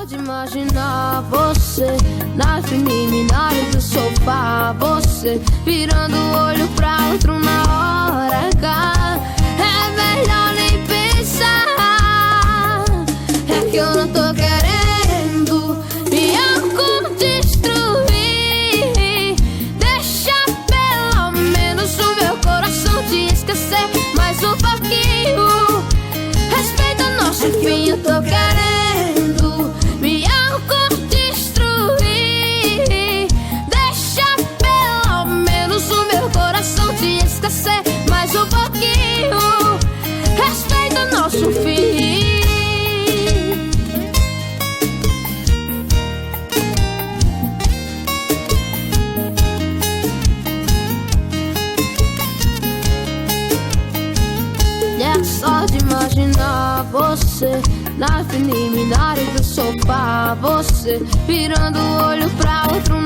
só de imaginar você na preliminar do sofá, você virando o olho pra outro na hora H. É melhor nem pensar, é que eu não tô querendo me autodestruir. Deixa pelo menos o meu coração te esquecer mais um pouquinho. Respeita nosso fim, eu tô querendo me autodestruir. Deixa pelo menos o meu coração te esquecer mais um pouquinho. Respeita nosso fim. É só de imaginar você na preliminar do sofá, você virando o olho pra outro